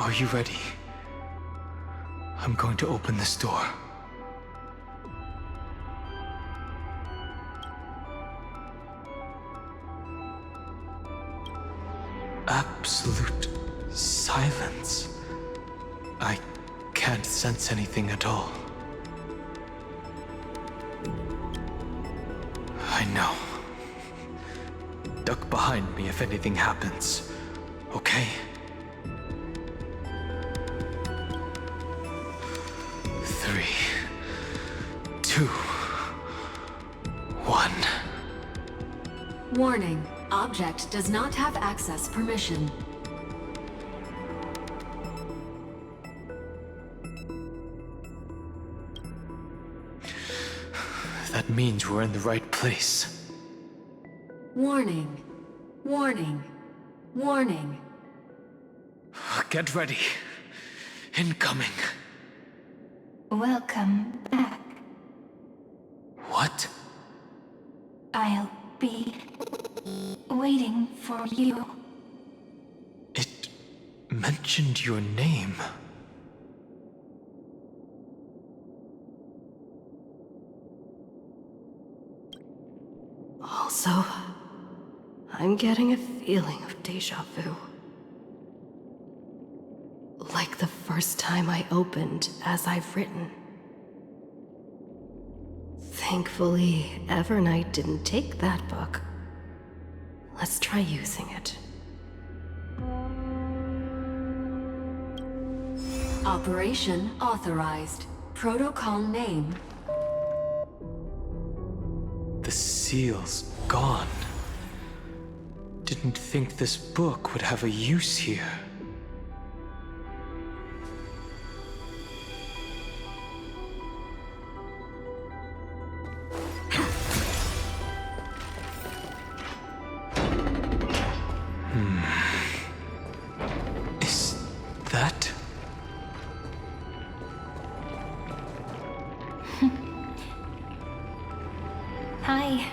Are you ready? I'm going to open this door. Absolute silence. I can't sense anything at all. I know. Duck behind me if anything happens, okay? 3, 2, 1. Warning. Object does not have access permission. That means we're in the right place. Warning. Warning. Warning. Get ready. Incoming. Welcome back. What? I'll be waiting for you. It mentioned your name. Also, I'm getting a feeling of deja vu. Like the first time I opened as I've written. Thankfully, Evernight didn't take that book. Let's try using it. Operation authorized. Protocol name. The seal's gone. Didn't think this book would have a use here. Is that? Hi.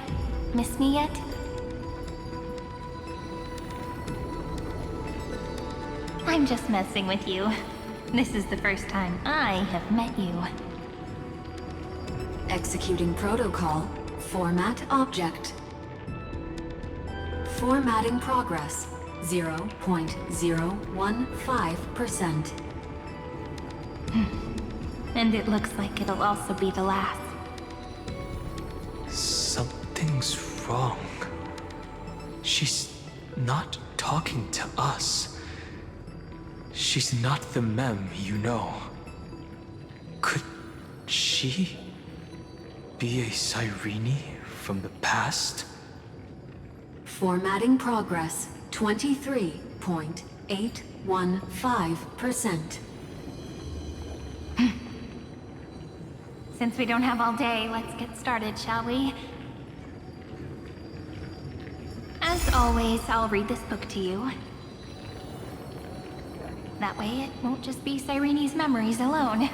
Miss me yet? I'm just messing with you. This is the first time I have met you. Executing protocol. Format object. Formatting progress. 0.015%. And it looks like it'll also be the last. Something's wrong. She's not talking to us. She's not the mem you know. Could she be a Cyrene from the past? Formatting progress. 23.815%. Since we don't have all day, let's get started, shall we? As always, I'll read this book to you. That way it won't just be Cyrene's memories alone.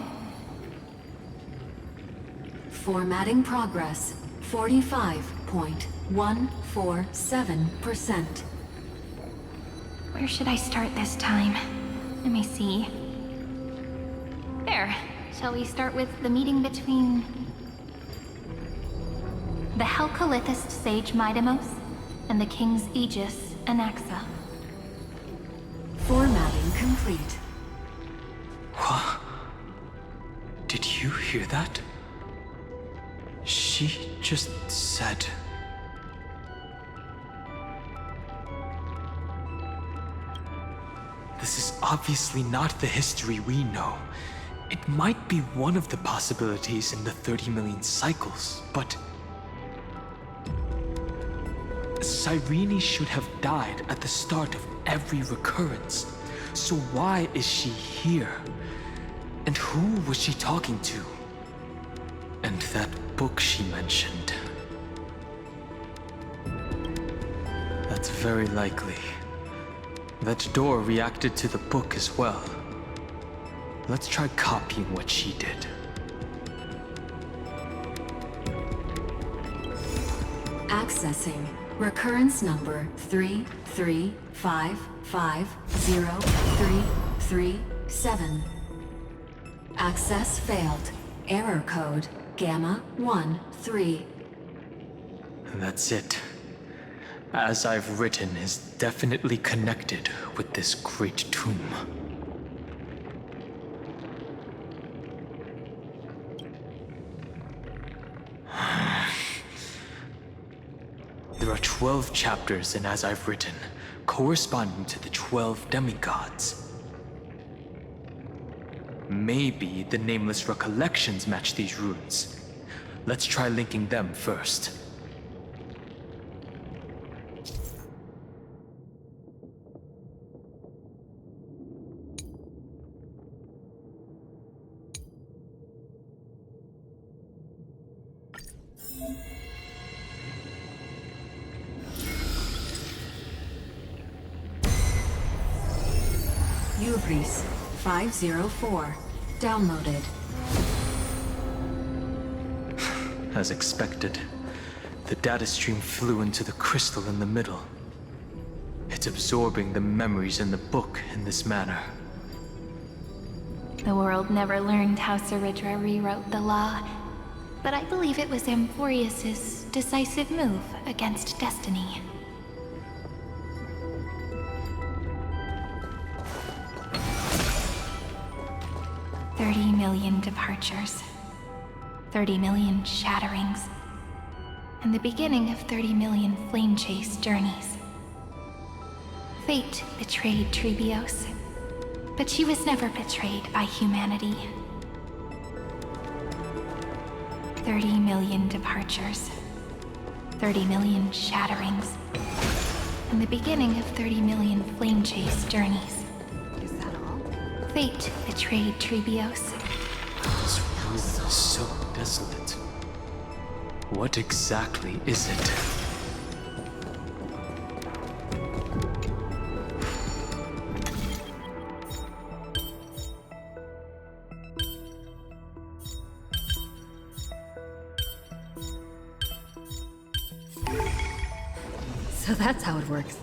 Formatting progress. 45.147%. Where should I start this time? Let me see. There. Shall we start with the meeting between the Helcolithist sage Midamos and the King's Aegis Anaxa? Formatting complete. What? Did you hear that? She just said... This is obviously not the history we know. It might be one of the possibilities in the 30 million cycles, but... Cyrene should have died at the start of every recurrence. So why is she here? And who was she talking to? And that book she mentioned. That's very likely. That door reacted to the book as well. Let's try copying what she did. Accessing recurrence number 3355033 7. Access failed. Error code Gamma 13. That's it. As I've written is definitely connected with this great tomb. There are 12 chapters in As I've Written, corresponding to the 12 demigods. Maybe the nameless recollections match these runes. Let's try linking them first. Ubris 504. Downloaded. As expected, the data stream flew into the crystal in the middle. It's absorbing the memories in the book in this manner. The world never learned how Saridra rewrote the law, but I believe it was Amphorius's decisive move against destiny. $30 million departures, 30 million shatterings, and the beginning of 30 million flame chase journeys. Fate betrayed Trebios, but she was never betrayed by humanity. 30 million departures, 30 million shatterings, and the beginning of 30 million flame chase journeys. Fate betrayed Trebios. This room is so desolate. What exactly is it? So that's how it works.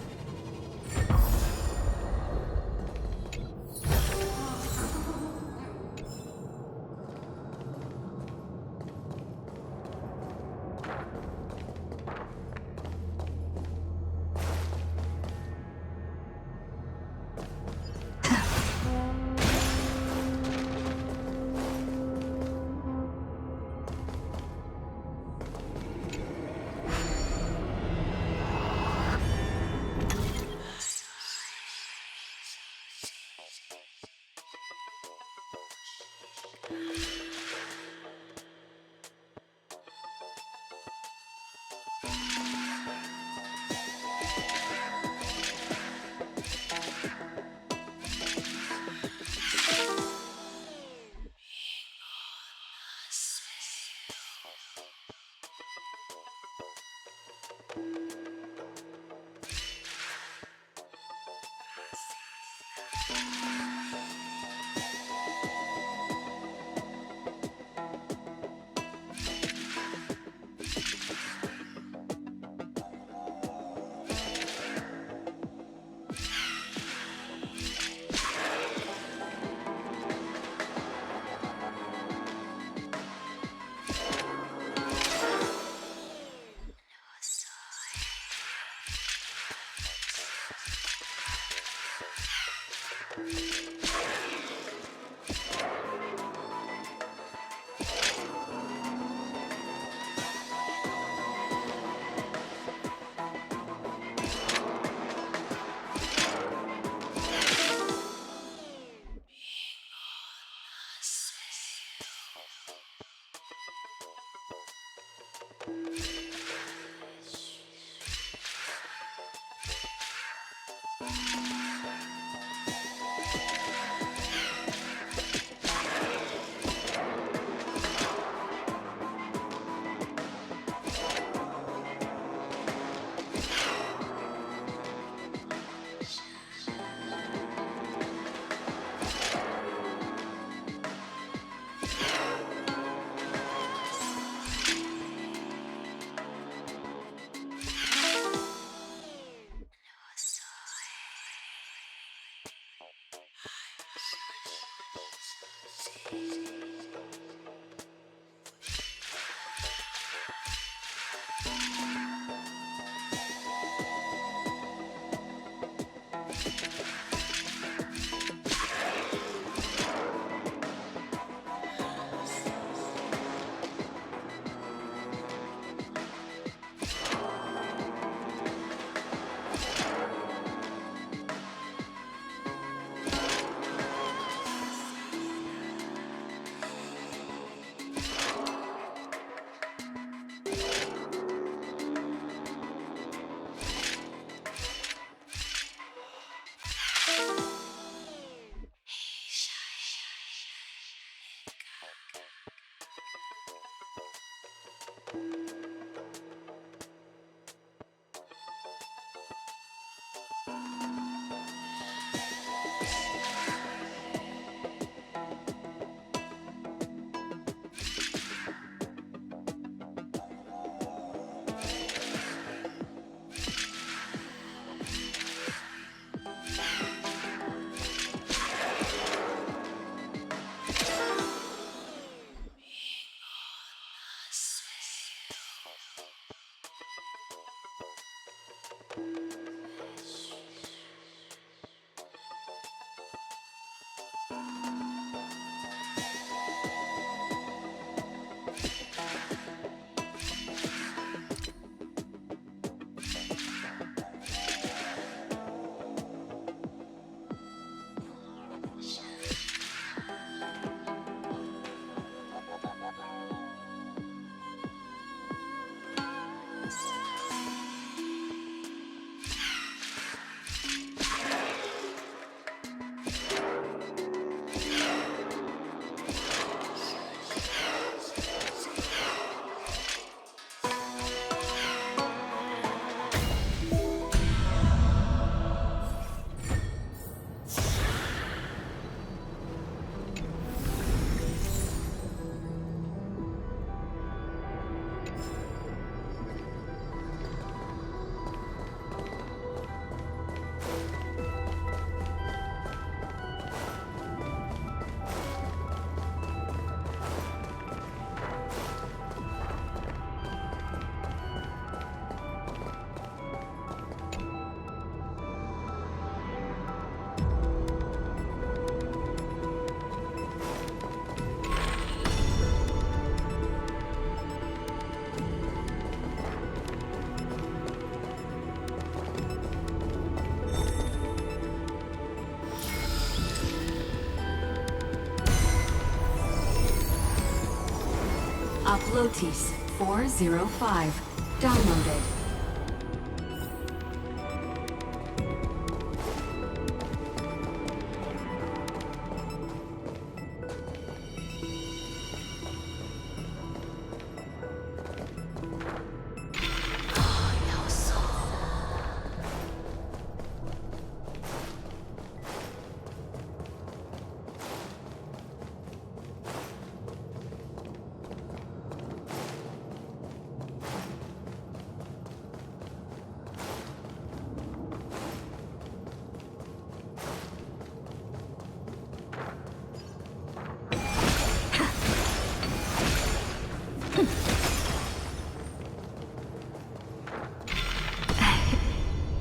Uplotis 405. Downloaded.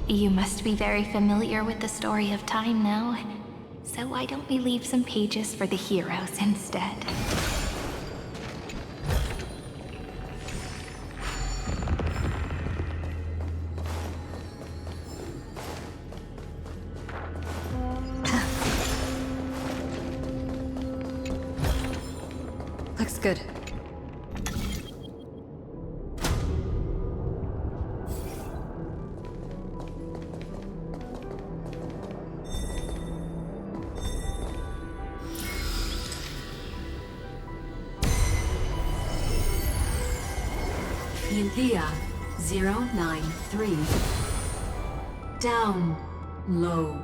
You must be very familiar with the story of time now. So why don't we leave some pages for the heroes instead? Looks good. India 093. Down. Low.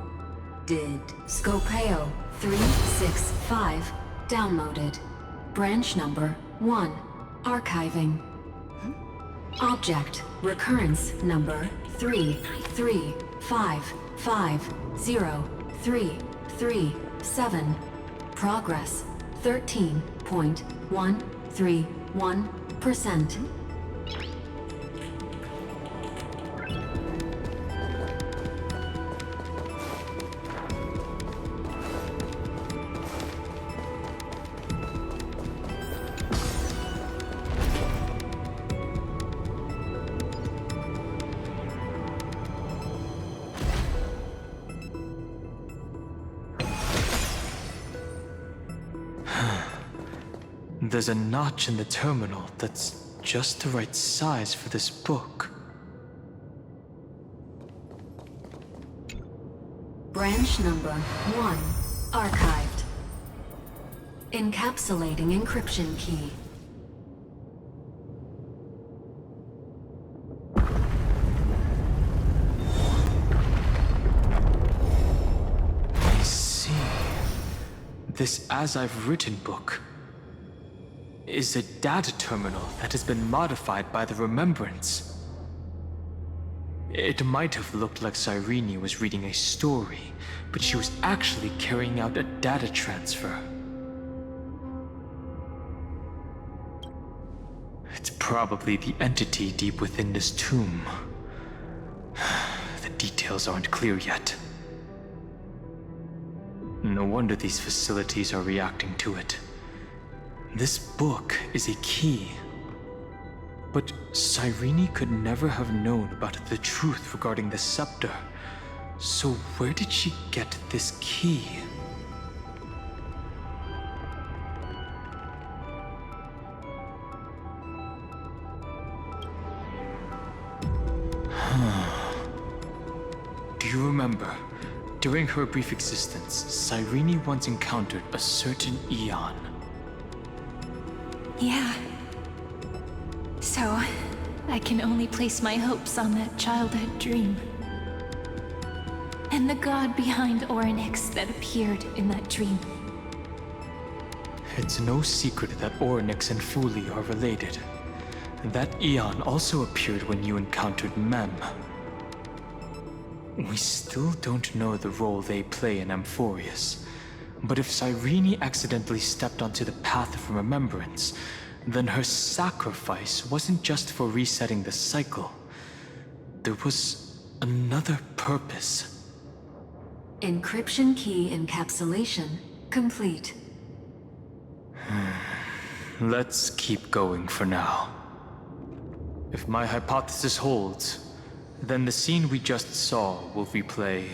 Did. Scopeo 365. Downloaded. Branch number 1. Archiving. Object. Recurrence number 335503337. Progress 13.131%. There's a notch in the terminal that's just the right size for this book. Branch number 1. Archived. Encapsulating encryption key. I see. This As I've Written book is a data terminal that has been modified by the Remembrance. It might have looked like Cyrene was reading a story, but she was actually carrying out a data transfer. It's probably the entity deep within this tomb. details aren't clear yet. No wonder these facilities are reacting to it. This book is a key. But Cyrene could never have known about the truth regarding the scepter. So where did she get this key? Do you remember? During her brief existence, Cyrene once encountered a certain Eon. Yeah. So, I can only place my hopes on that childhood dream. And the god behind Orynyx that appeared in that dream. It's no secret that Orynyx and Fuli are related. That Eon also appeared when you encountered Mem. We still don't know the role they play in Amphorius. But if Cyrene accidentally stepped onto the path of remembrance, then her sacrifice wasn't just for resetting the cycle. There was another purpose. Encryption key encapsulation complete. Let's keep going for now. If my hypothesis holds, then the scene we just saw will replay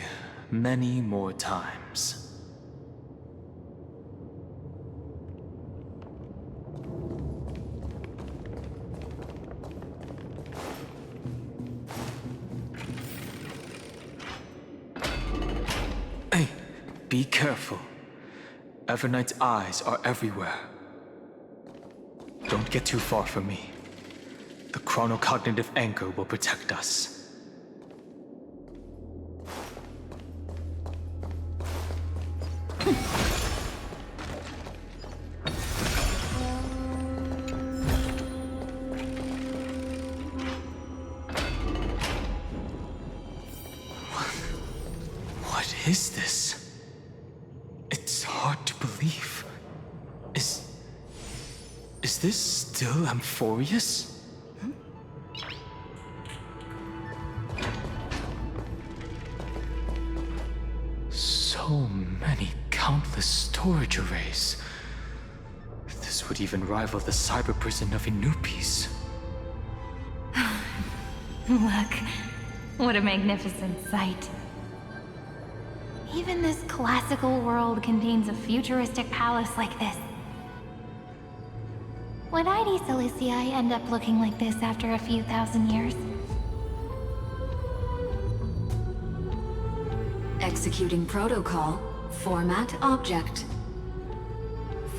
many more times. Hey, be careful. Evernight's eyes are everywhere. Don't get too far from me. The chronocognitive anchor will protect us. What is this? It's hard to believe. Is this still Amphorius? So many countless storage arrays. This would even rival the cyber prison of Inupis. Look, what a magnificent sight. Even this classical world contains a futuristic palace like this. Would ID Silicii end up looking like this after a few thousand years? Executing protocol. Format object.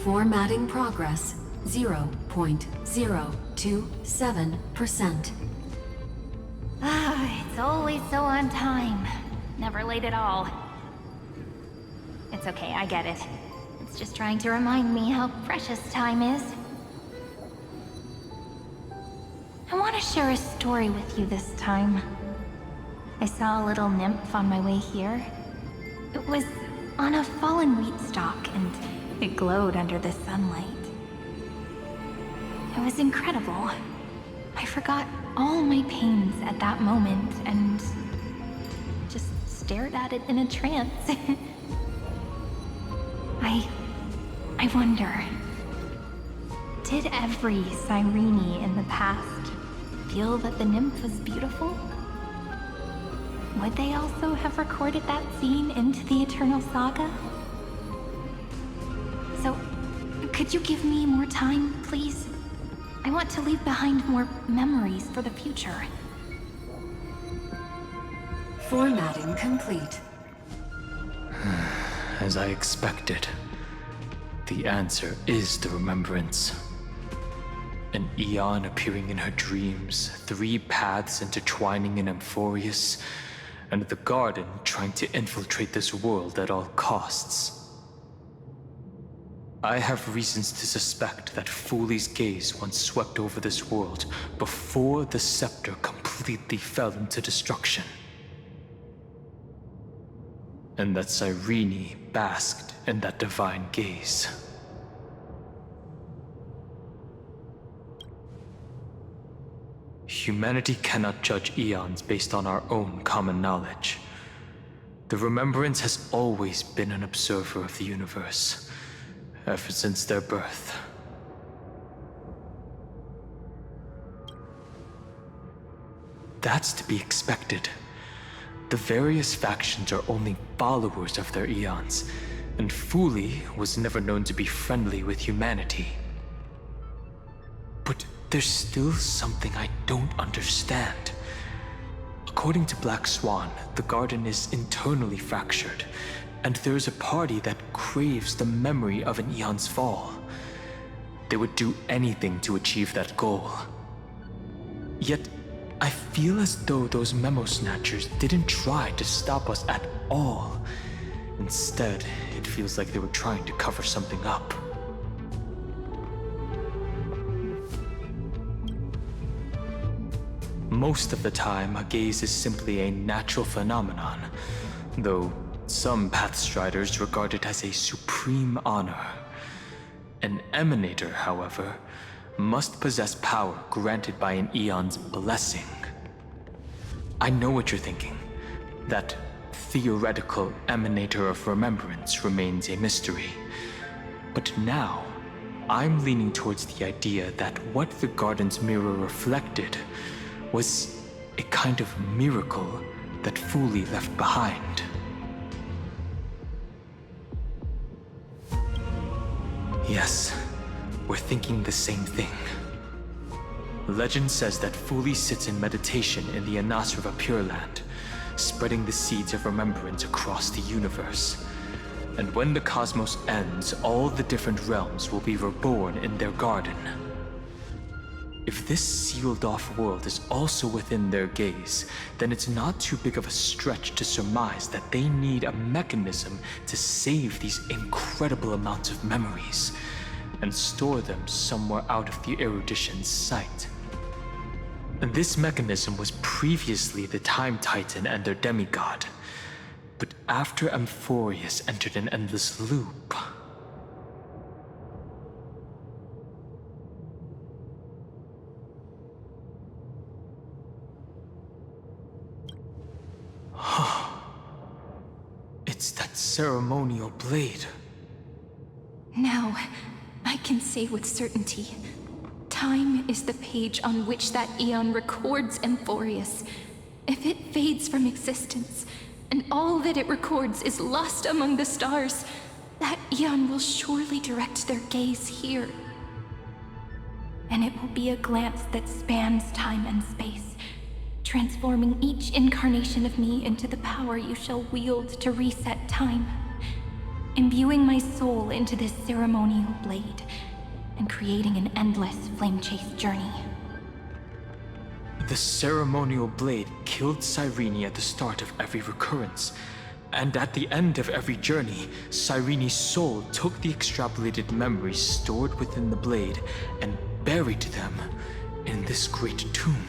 Formatting progress 0.027%. Ah, it's always so on time. Never late at all. It's okay, I get it. It's just trying to remind me how precious time is. I want to share a story with you this time. I saw a little nymph on my way here. It was on a fallen wheat stalk, and it glowed under the sunlight. It was incredible. I forgot all my pains at that moment and just stared at it in a trance. I wonder, did every Cyrene in the past feel that the nymph was beautiful? Would they also have recorded that scene into the Eternal Saga? So, could you give me more time, please? I want to leave behind more memories for the future. Formatting complete. As I expected, the answer is the remembrance. An Eon appearing in her dreams, 3 paths intertwining in Amphorius, and the Garden trying to infiltrate this world at all costs. I have reasons to suspect that Fuli's gaze once swept over this world before the scepter completely fell into destruction. And that Cyrene basked in that divine gaze. Humanity cannot judge eons based on our own common knowledge. The Remembrance has always been an observer of the universe, ever since their birth. That's to be expected. The various factions are only followers of their eons, and Fuli was never known to be friendly with humanity. But there's still something I don't understand. According to Black Swan, the garden is internally fractured, and there's a party that craves the memory of an eon's fall. They would do anything to achieve that goal. Yet, I feel as though those memo snatchers didn't try to stop us at all. Instead, it feels like they were trying to cover something up. Most of the time, a gaze is simply a natural phenomenon, though some Pathstriders regard it as a supreme honor. An Emanator, however, must possess power granted by an eon's blessing. I know what you're thinking. That theoretical Emanator of Remembrance remains a mystery. But now, I'm leaning towards the idea that what the garden's mirror reflected was a kind of miracle that Fuli left behind. Yes, we're thinking the same thing. Legend says that Fuli sits in meditation in the Anasrava Pure Land, spreading the seeds of remembrance across the universe. And when the cosmos ends, all the different realms will be reborn in their garden. If this sealed-off world is also within their gaze, then it's not too big of a stretch to surmise that they need a mechanism to save these incredible amounts of memories and store them somewhere out of the erudition's sight. And this mechanism was previously the Time Titan and their demigod. But after Amphorius entered an endless loop... It's that ceremonial blade. Now, I can say with certainty, time is the page on which that eon records Amphorius. If it fades from existence, and all that it records is lost among the stars, that eon will surely direct their gaze here. And it will be a glance that spans time and space, transforming each incarnation of me into the power you shall wield to reset time, imbuing my soul into this ceremonial blade, and creating an endless flame-chase journey. The ceremonial blade killed Cyrene at the start of every recurrence, and at the end of every journey, Cyrene's soul took the extrapolated memories stored within the blade and buried them in this great tomb.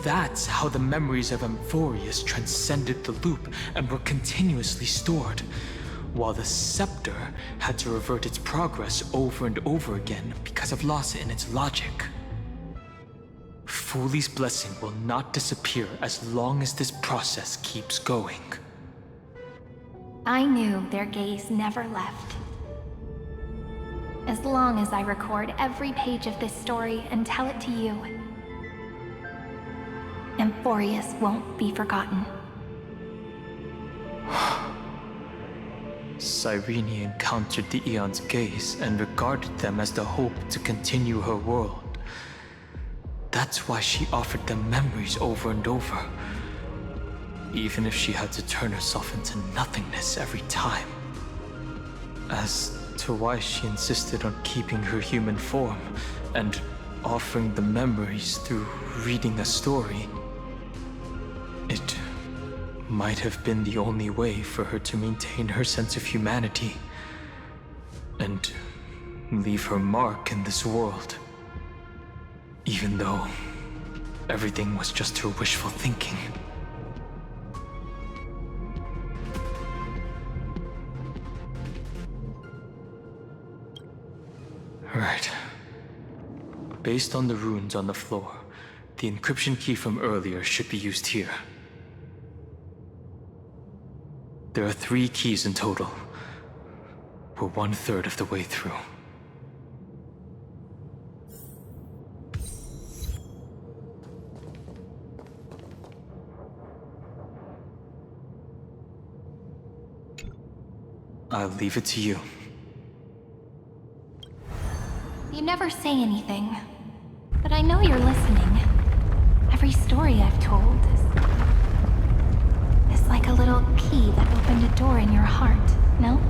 That's how the memories of Amphorius transcended the loop and were continuously stored, while the scepter had to revert its progress over and over again because of loss in its logic. Fuli's blessing will not disappear as long as this process keeps going. I knew their gaze never left. As long as I record every page of this story and tell it to you, Amphorius won't be forgotten. Cyrene encountered the Eon's gaze and regarded them as the hope to continue her world. That's why she offered them memories over and over, even if she had to turn herself into nothingness every time. As to why she insisted on keeping her human form and offering the memories through reading a story, it might have been the only way for her to maintain her sense of humanity and leave her mark in this world, even though everything was just her wishful thinking. Right. Based on the runes on the floor, The encryption key from earlier should be used here. There are 3 keys in total. We're 1/3 of the way through. I'll leave it to you. You never say anything, but I know you're listening. Every story I've told is like a little key that opened a door in your heart, no?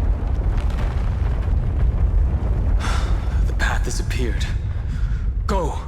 The path disappeared. Go!